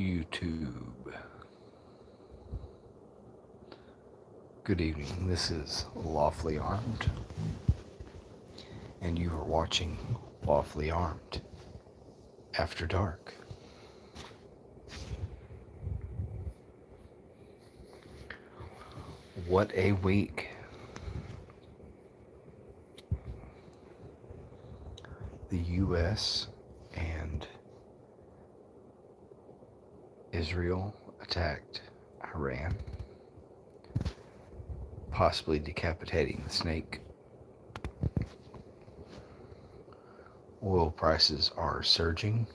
YouTube. Good evening, this is Lawfully Armed, and you are watching Lawfully Armed After Dark. What a week. The U.S. and Israel attacked Iran, possibly decapitating the snake. Oil prices are surging,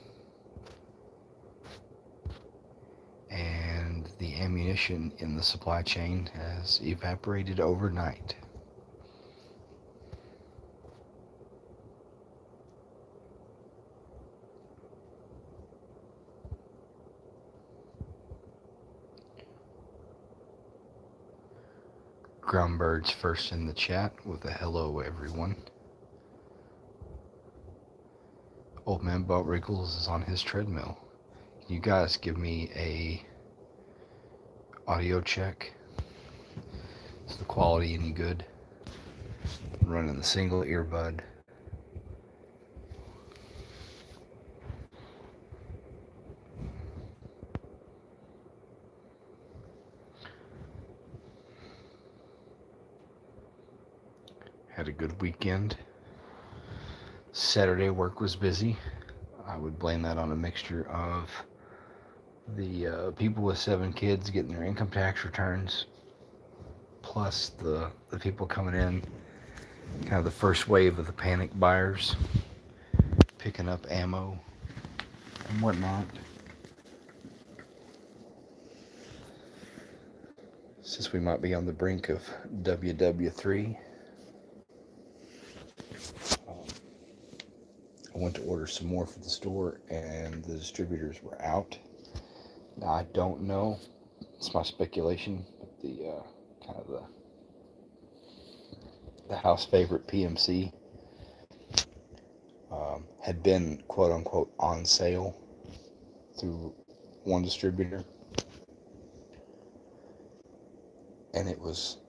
and the ammunition in the supply chain has evaporated overnight. Groundbirds first in the chat with a hello everyone. Old man Bob Wriggles is on his treadmill. Can you guys give me a audio check? Is the quality any good? I'm running the single earbud. Had a good weekend. Saturday work was busy. I would blame that on a mixture of the people with 7 kids getting their income tax returns, plus the people coming in, kind of the first wave of the panic buyers, picking up ammo and whatnot. Since we might be on the brink of WW3, I went to order some more for the store, and the distributors were out. Now, I don't know. It's my speculation, but the kind of the house favorite PMC had been quote unquote on sale through one distributor, and it was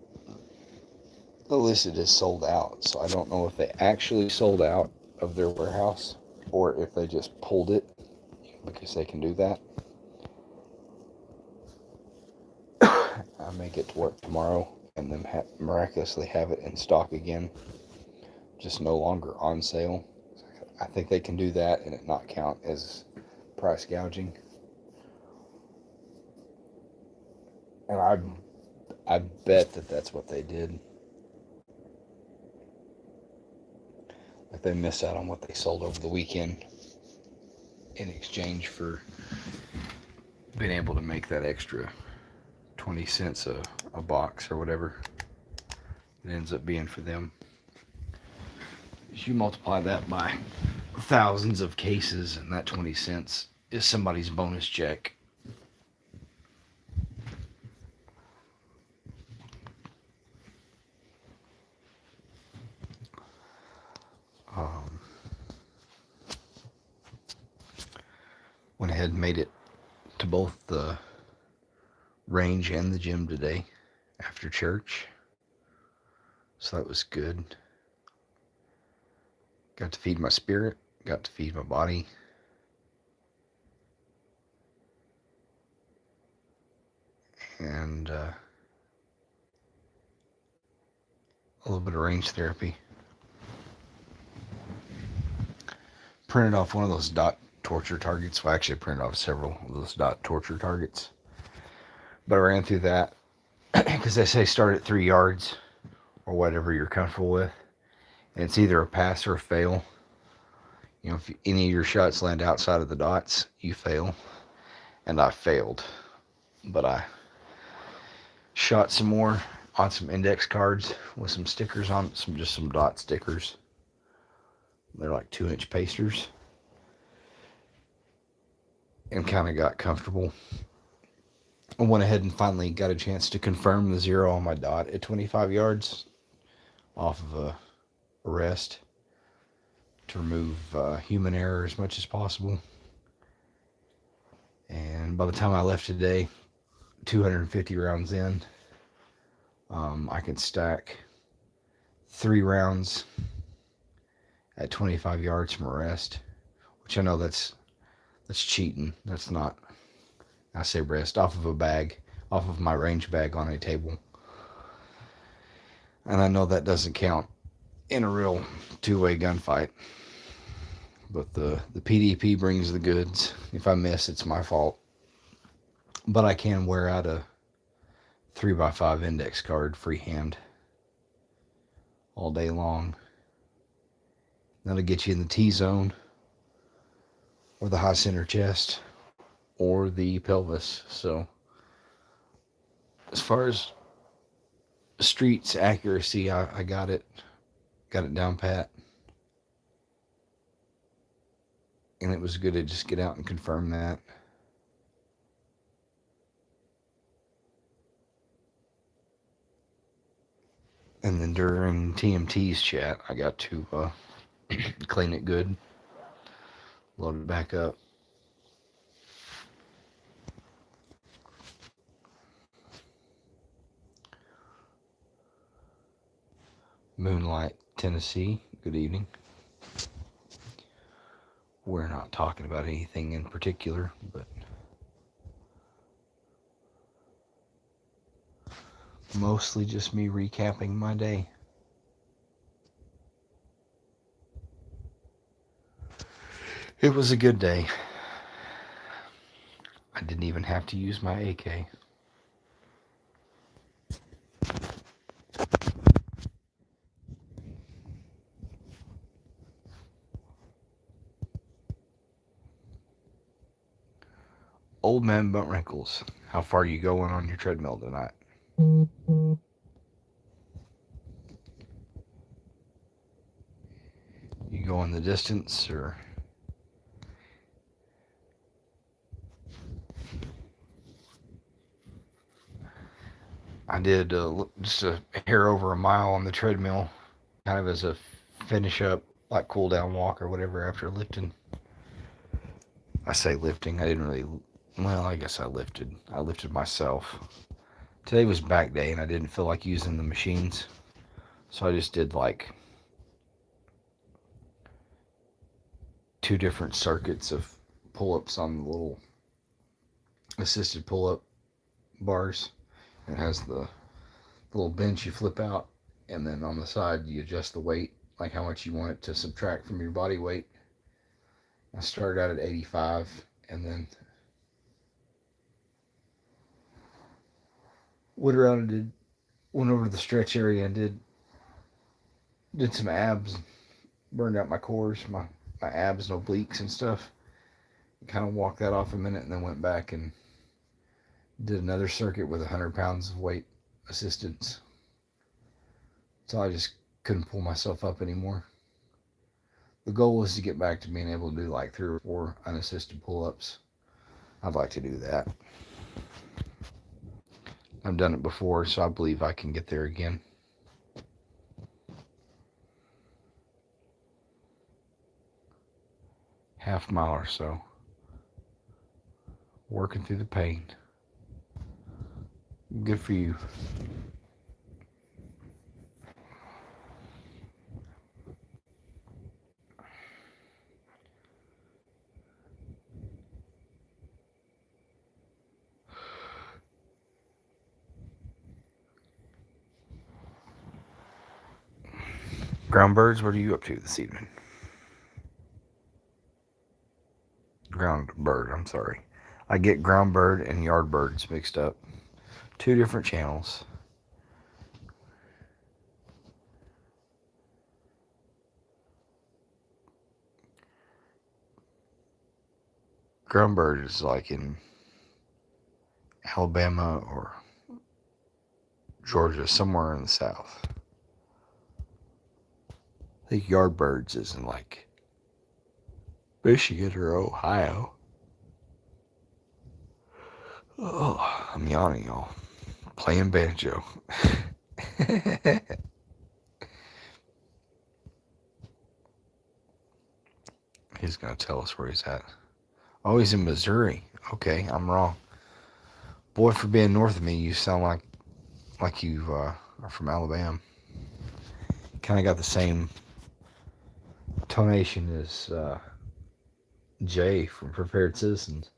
listed as sold out. So I don't know if they actually sold out of their warehouse or if they just pulled it, because they can do that. I may get to work tomorrow and then miraculously have it in stock again, just no longer on sale. I think they can do that and it not count as price gouging. And I bet that that's what they did. Like they missed out on what they sold over the weekend in exchange for being able to make that extra 20 cents a box or whatever it ends up being for them. If you multiply that by thousands of cases, and that 20 cents is somebody's bonus check. Went ahead and made it to both the range and the gym today after church, so that was good. Got to feed my spirit, got to feed my body. And a little bit of range therapy. Printed off one of those dot torture targets. Well, actually, I printed off several of those dot torture targets. But I ran through that because they say start at 3 yards or whatever you're comfortable with. And it's either a pass or a fail. You know, if any of your shots land outside of the dots, you fail. And I failed. But I shot some more on some index cards with some stickers on, just some dot stickers. They're like 2-inch pasters. And kind of got comfortable. I went ahead and finally got a chance to confirm the 0 on my dot at 25 yards off of a rest to remove human error as much as possible. And by the time I left today, 250 rounds in, I could stack 3 rounds at 25 yards from a rest, which I know that's cheating. That's not, I say rest, off of a bag, off of my range bag on a table. And I know that doesn't count in a real two-way gunfight. But the PDP brings the goods. If I miss, it's my fault. But I can wear out a 3x5 index card freehand all day long. That'll get you in the T-zone, or the high center chest, or the pelvis. So as far as streets accuracy, I got it down pat. And it was good to just get out and confirm that. And then during TMT's chat, I got to clean it good, load it back up. Moonlight, Tennessee, good evening. We're not talking about anything in particular, but mostly just me recapping my day. It was a good day. I didn't even have to use my AK. Old man Bunt Wrinkles, how far are you going on your treadmill tonight? You going the distance, or? I did just a hair over a mile on the treadmill, kind of as a finish up, like cool down walk or whatever after lifting. I say lifting, I didn't really, well, I guess I lifted myself. Today was back day and I didn't feel like using the machines. So I just did like 2 different circuits of pull-ups on the little assisted pull-up bars. It has the little bench you flip out, and then on the side you adjust the weight, like how much you want it to subtract from your body weight. I started out at 85 and then went around and went over to the stretch area and did some abs, burned out my cores, my abs, no obliques and stuff. Kind of walked that off a minute and then went back and did another circuit with 100 pounds of weight assistance. So I just couldn't pull myself up anymore. The goal was to get back to being able to do like 3 or 4 unassisted pull-ups. I'd like to do that. I've done it before, so I believe I can get there again. Half mile or so. Working through the pain. Good for you. Ground birds, what are you up to this evening? Ground bird, I'm sorry. I get ground bird and yard birds mixed up. 2 different channels. Ground bird is like in Alabama or Georgia, somewhere in the south. I think yard birds is in like Michigan or Ohio. Oh, I'm yawning, y'all. Playing banjo. He's gonna tell us where he's at. Oh, he's in Missouri. Okay, I'm wrong. Boy, for being north of me, you sound like you are from Alabama. Kind of got the same tonation as Jay from Prepared Citizens.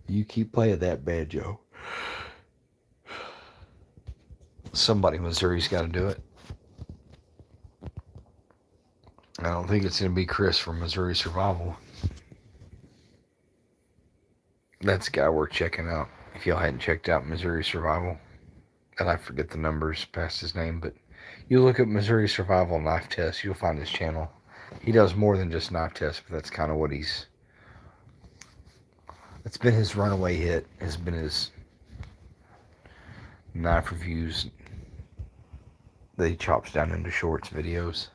You keep playing that banjo. Somebody in Missouri's got to do it. I don't think it's going to be Chris from Missouri Survival. That's a guy worth checking out. If y'all hadn't checked out Missouri Survival, and I forget the numbers past his name, but you look up Missouri Survival Knife Test, you'll find his channel. He does more than just knife tests, but that's kind of what that's been his runaway hit, has been his knife reviews that he chops down into shorts videos.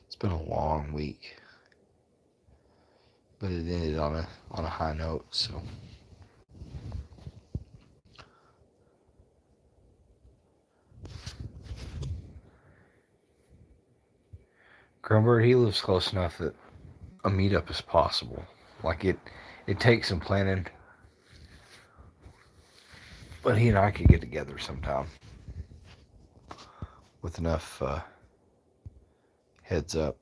It's been a long week, but it ended on a high note. So Grunberg, he lives close enough that a meetup is possible. Like it takes some planning, but he and I could get together sometime with enough heads up.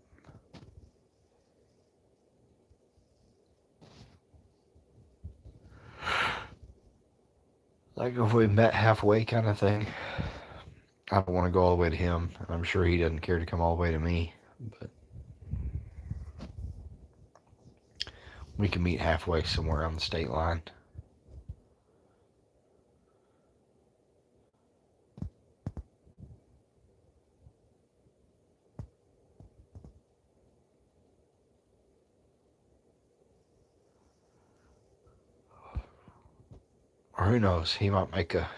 Like if we met halfway kind of thing. I don't want to go all the way to him, and I'm sure he doesn't care to come all the way to me, but we can meet halfway somewhere on the state line. Or who knows, he might make a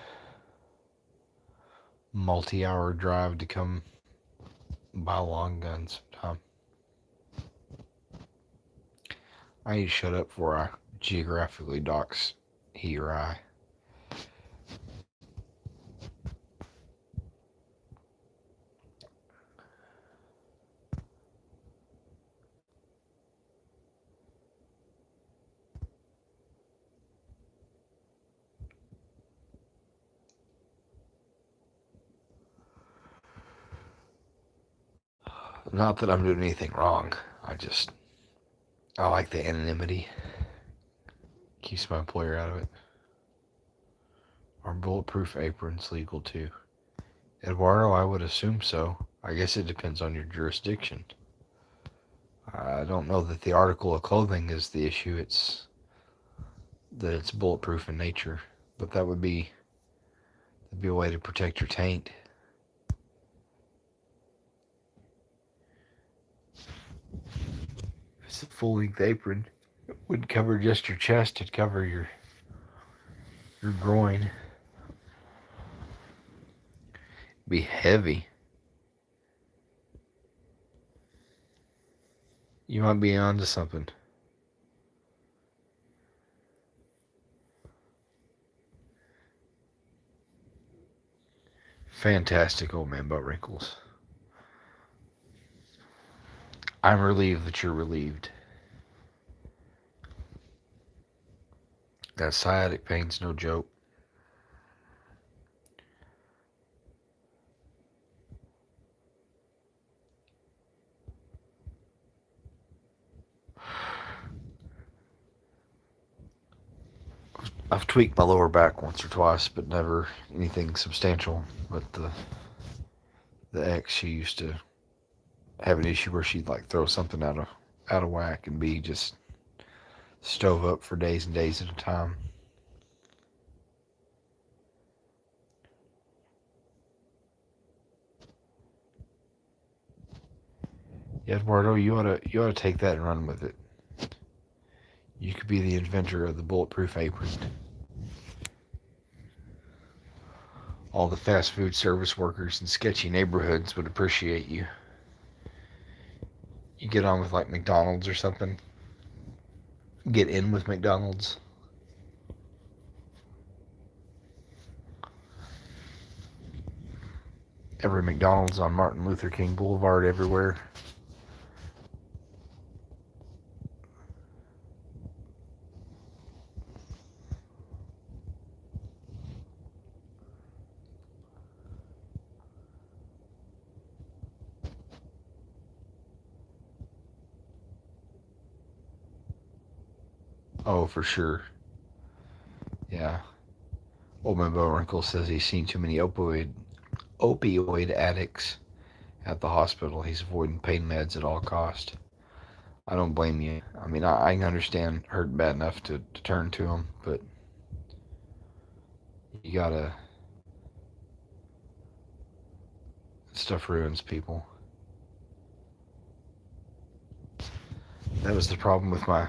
multi-hour drive to come buy a long gun sometime. I need to shut up before I geographically dox he or I. Not that I'm doing anything wrong. I like the anonymity. Keeps my employer out of it. Are bulletproof aprons legal too? Eduardo, I would assume so. I guess it depends on your jurisdiction. I don't know that the article of clothing is the issue. It's that it's bulletproof in nature. But that'd be a way to protect your taint. If it's a full-length apron, it wouldn't cover just your chest. It'd cover your groin. It'd be heavy. You might be onto something. Fantastic old man butt wrinkles. I'm relieved that you're relieved. That sciatic pain's no joke. I've tweaked my lower back once or twice, but never anything substantial. But the ex, she used to have an issue where she'd like throw something out of whack and be just stove up for days and days at a time. Yeah, Eduardo, you ought to take that and run with it. You could be the inventor of the bulletproof apron. All the fast food service workers in sketchy neighborhoods would appreciate you. You get on with like McDonald's or something. Get in with McDonald's. Every McDonald's on Martin Luther King Boulevard everywhere. Oh, for sure. Yeah. Old man Bullwinkle says he's seen too many opioid addicts at the hospital. He's avoiding pain meds at all cost. I don't blame you. I mean, I can understand hurt bad enough to turn to them, but you gotta. Stuff ruins people. That was the problem with my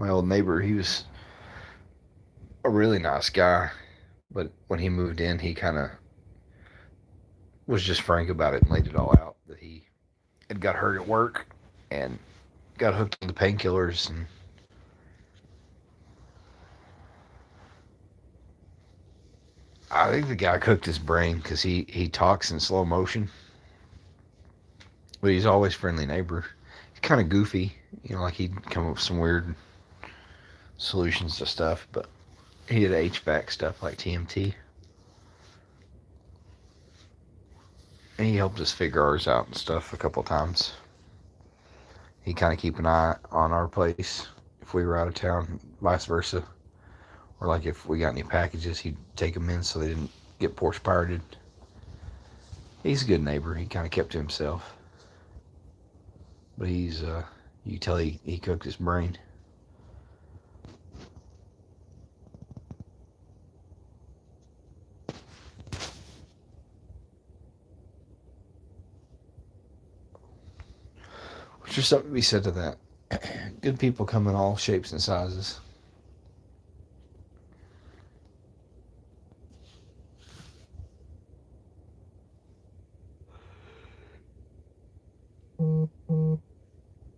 old neighbor. He was a really nice guy, but when he moved in, he kind of was just frank about it and laid it all out that he had got hurt at work and got hooked on the painkillers, and I think the guy cooked his brain because he talks in slow motion, but he's always friendly neighbor. He's kind of goofy, like he'd come up with some weird solutions to stuff, but he did HVAC stuff like TMT. And he helped us figure ours out and stuff a couple times. He'd kind of keep an eye on our place if we were out of town, vice versa. Or like if we got any packages, he'd take them in so they didn't get porch pirated. He's a good neighbor. He kind of kept to himself. But he's, you can tell he cooked his brain. There's something to be said to that. Good people come in all shapes and sizes.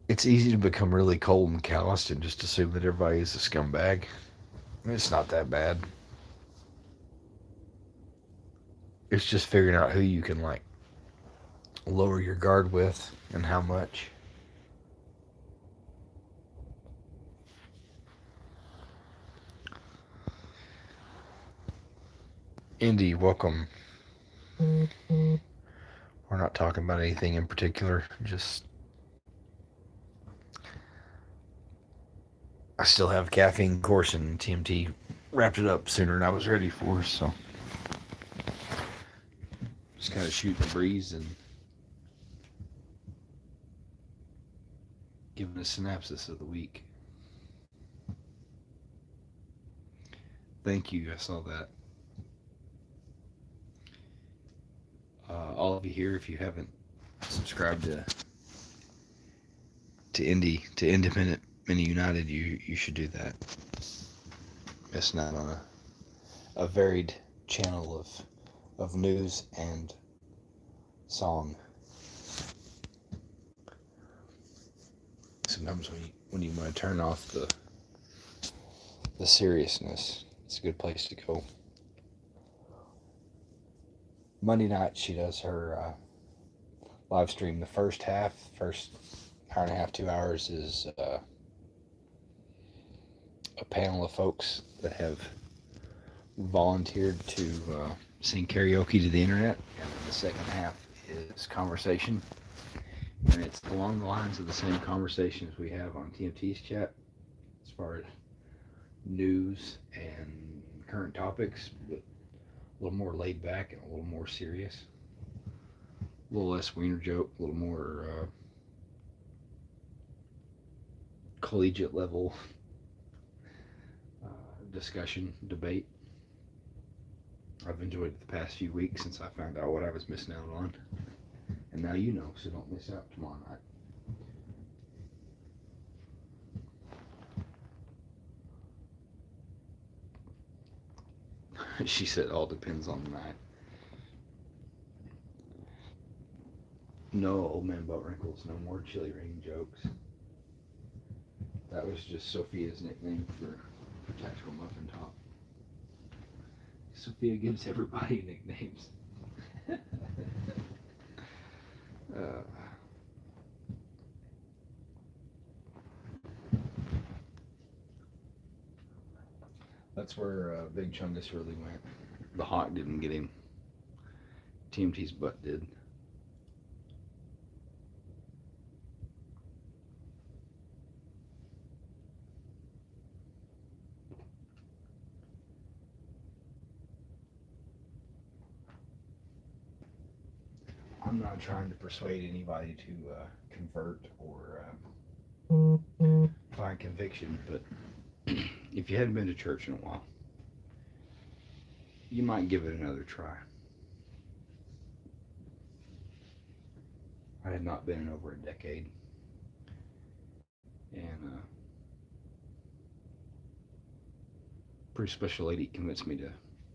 It's easy to become really cold and calloused and just assume that everybody is a scumbag. It's not that bad. It's just figuring out who you can like lower your guard with and how much. Indy, welcome. We're not talking about anything in particular. Just I still have caffeine course, and TMT wrapped it up sooner than I was ready for, so just kind of shooting the breeze and giving a synopsis of the week. Thank you. I saw that. All of you here, if you haven't subscribed to Independent Mini United, you should do that. Missing out on a varied channel of news and song. Sometimes when you want to turn off the seriousness, it's a good place to go. Monday night, she does her live stream. The first hour and a half, 2 hours is a panel of folks that have volunteered to sing karaoke to the internet. And the second half is conversation. And it's along the lines of the same conversations we have on TMT's chat as far as news and current topics, but a little more laid back and a little more serious. A little less wiener joke, a little more collegiate level discussion, debate. I've enjoyed it the past few weeks since I found out what I was missing out on. And now you know, so don't miss out tomorrow night. She said it all depends on the night. No old man butt wrinkles, no more chili ring jokes. That was just Sophia's nickname for Tactical Muffin Top. Sophia gives everybody nicknames. uh, that's where Big Chungus really went. The Hawk didn't get him. TMT's butt did. I'm not trying to persuade anybody to convert or find conviction, but if you hadn't been to church in a while, you might give it another try. I had not been in over a decade, and pretty special lady convinced me to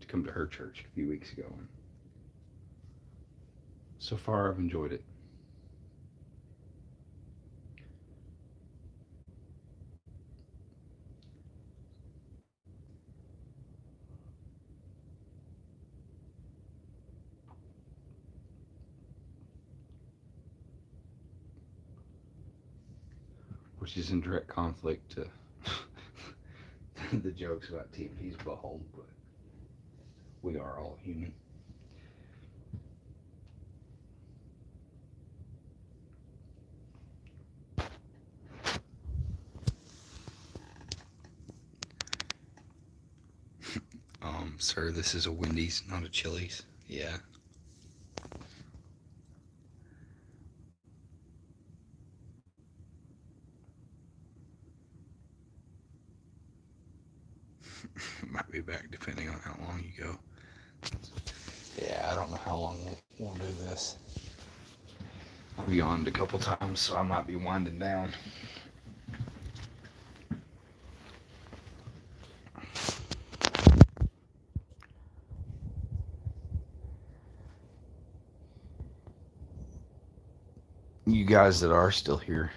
come to her church a few weeks ago, and so far I've enjoyed it. Which is in direct conflict to the jokes about TP's butthole, but we are all human. Sir, this is a Wendy's, not a Chili's. Yeah. Might be back depending on how long you go. Yeah, I don't know how long we'll do this. I've yawned a couple times, so I might be winding down. You guys that are still here,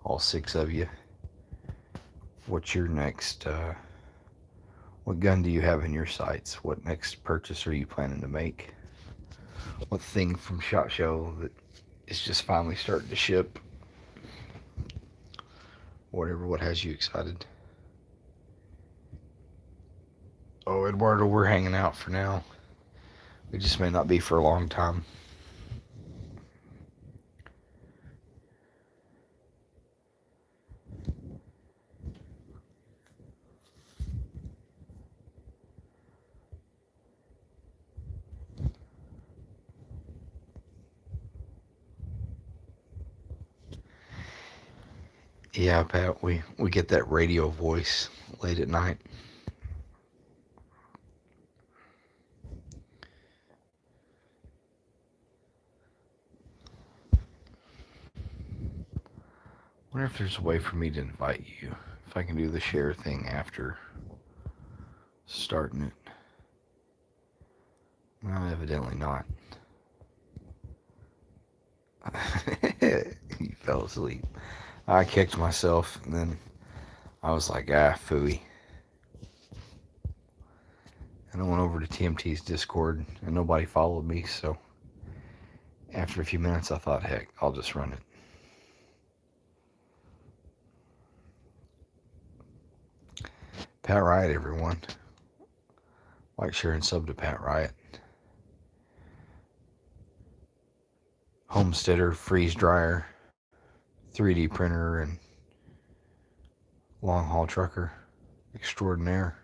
all 6 of you, what's your next, what gun do you have in your sights? What next purchase are you planning to make? What thing from SHOT Show that is just finally starting to ship? Whatever, what has you excited? Oh, Eduardo, we're hanging out for now. We just may not be for a long time. Yeah, Pat, we get that radio voice late at night. I wonder if there's a way for me to invite you. If I can do the share thing after starting it. Well, evidently not. You fell asleep. I kicked myself, and then I was like, phooey. And I went over to TMT's Discord, and nobody followed me, so after a few minutes, I thought, heck, I'll just run it. Pat Riot, everyone. Like, share, and sub to Pat Riot. Homesteader, freeze dryer, 3D printer, and long haul trucker extraordinaire.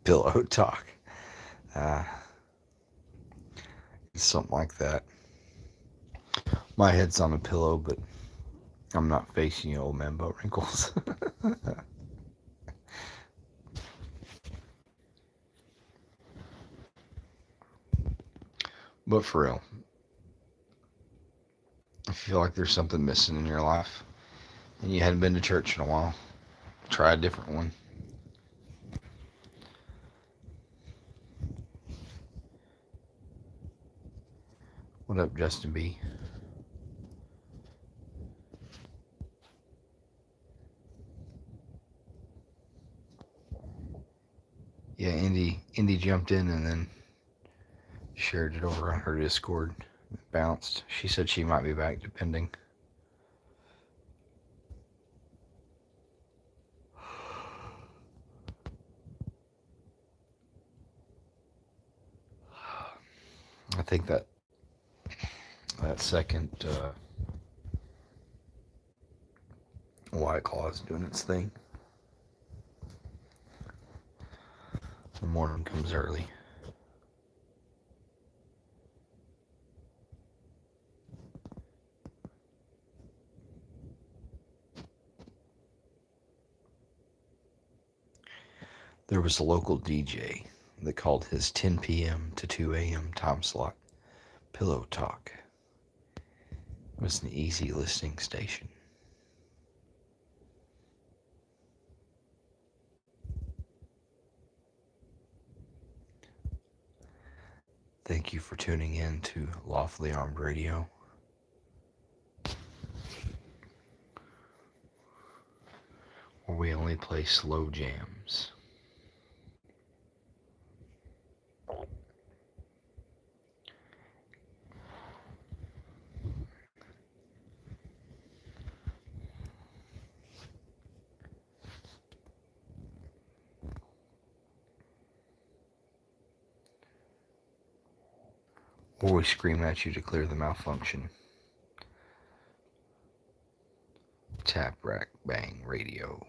Pillow talk. Something like that. My head's on a pillow, but I'm not facing you, old man butt wrinkles. But for real, if you feel like there's something missing in your life and you hadn't been to church in a while, try a different one. What up, Justin B? Yeah, Indy jumped in and then shared it over on her Discord. It bounced. She said she might be back depending. I think that second White Claw is doing its thing. The morning comes early. There was a local DJ that called his 10 p.m. to 2 a.m. time slot Pillow Talk. It was an easy listening station. Thank you for tuning in to Lawfully Armed Radio. Where we only play slow jams. Or we scream at you to clear the malfunction. Tap, rack, bang, radio.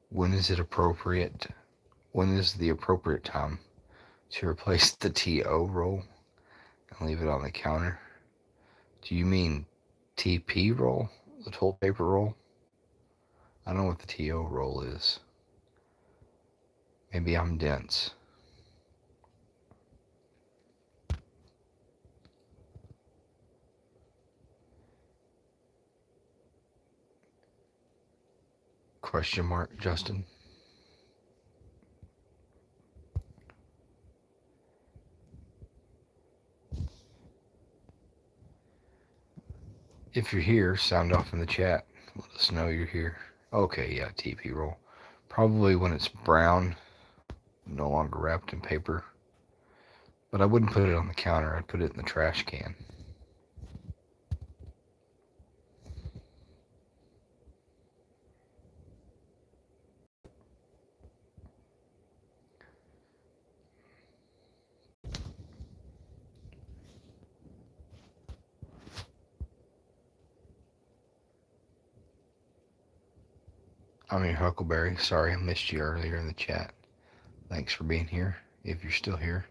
When is it appropriate? When is the appropriate time to replace the TO roll and leave it on the counter? Do you mean TP roll? The toilet paper roll? I don't know what the TO roll is. Maybe I'm dense. Question mark, Justin? If you're here, sound off in the chat. Let us know you're here. Okay, yeah, TP roll. Probably when it's brown, no longer wrapped in paper. But I wouldn't put it on the counter. I'd put it in the trash can. I'm your Huckleberry. Sorry I missed you earlier in the chat. Thanks for being here, if you're still here.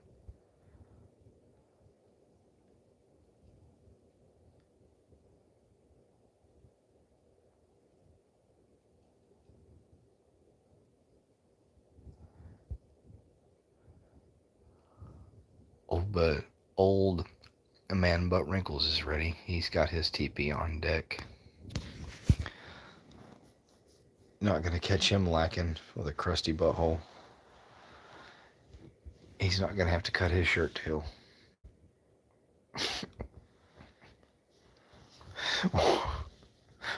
Old man Butt Wrinkles is ready. He's got his TP on deck. Not gonna catch him lacking with a crusty butthole. He's not gonna have to cut his shirt tail.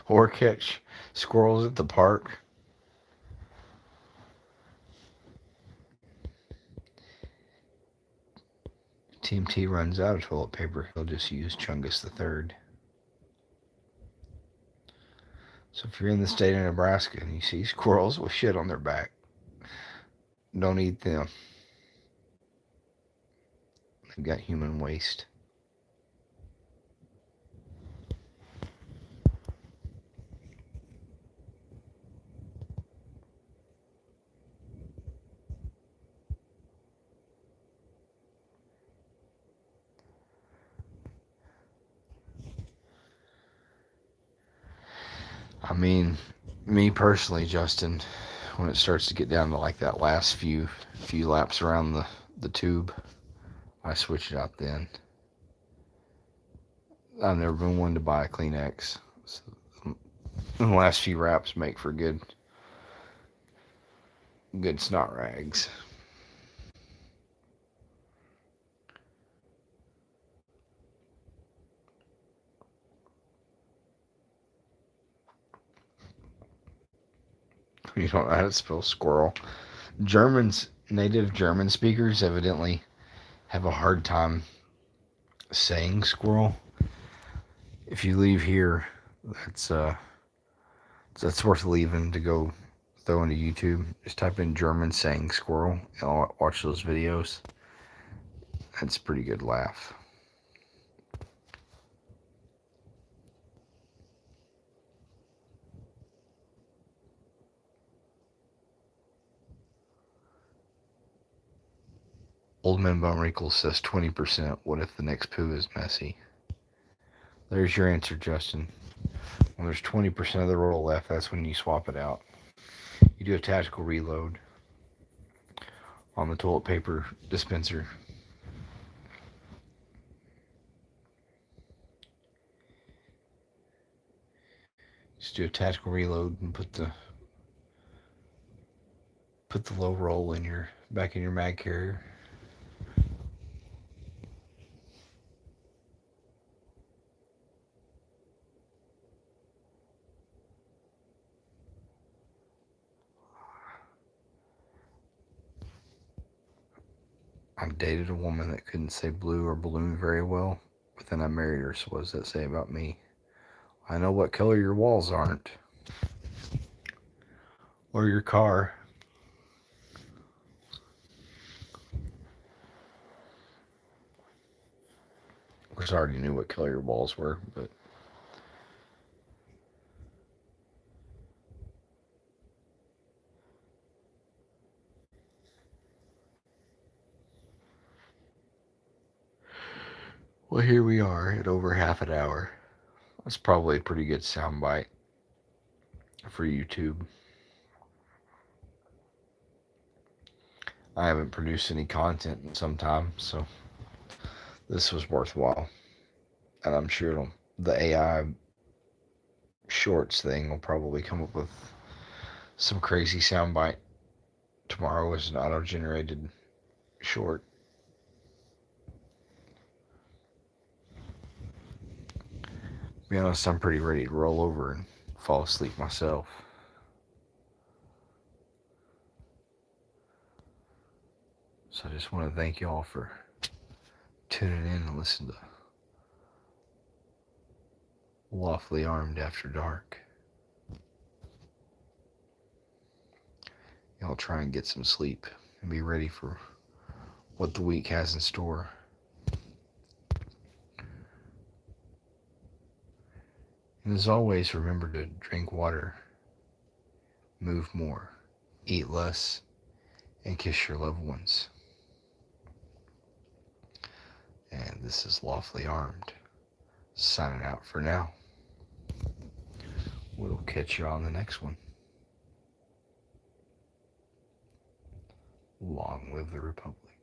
Or catch squirrels at the park. Team T runs out of toilet paper, he'll just use Chungus the Third. So if you're in the state of Nebraska and you see squirrels with shit on their back, don't eat them. They've got human waste. mean, me personally, Justin, when it starts to get down to like that last few laps around the tube, I switch it out then. I've never been one to buy a Kleenex. So the last few wraps make for good snot rags. You don't know how to spell squirrel. Native German speakers evidently have a hard time saying squirrel. If you leave here, that's worth leaving to go throw into YouTube. Just type in German saying squirrel and I'll watch those videos. That's a pretty good laugh. Old Man Bum Wrinkles says 20%. What if the next poo is messy? There's your answer, Justin. When there's 20% of the roll left, that's when you swap it out. You do a tactical reload on the toilet paper dispenser. Just do a tactical reload and put the low roll in your back in your mag carrier. I dated a woman that couldn't say blue or balloon very well, but then I married her, so what does that say about me? I know what color your walls aren't. Or your car. Of course, I already knew what color your walls were, but well, here we are at over half an hour. That's probably a pretty good soundbite for YouTube. I haven't produced any content in some time, so this was worthwhile. And I'm sure the AI shorts thing will probably come up with some crazy soundbite tomorrow as an auto-generated short. To be honest, I'm pretty ready to roll over and fall asleep myself. So I just want to thank y'all for tuning in and listening to Lawfully Armed After Dark. Y'all try and get some sleep and be ready for what the week has in store. And as always, remember to drink water, move more, eat less, and kiss your loved ones. And this is Lawfully Armed, signing out for now. We'll catch you on the next one. Long live the Republic.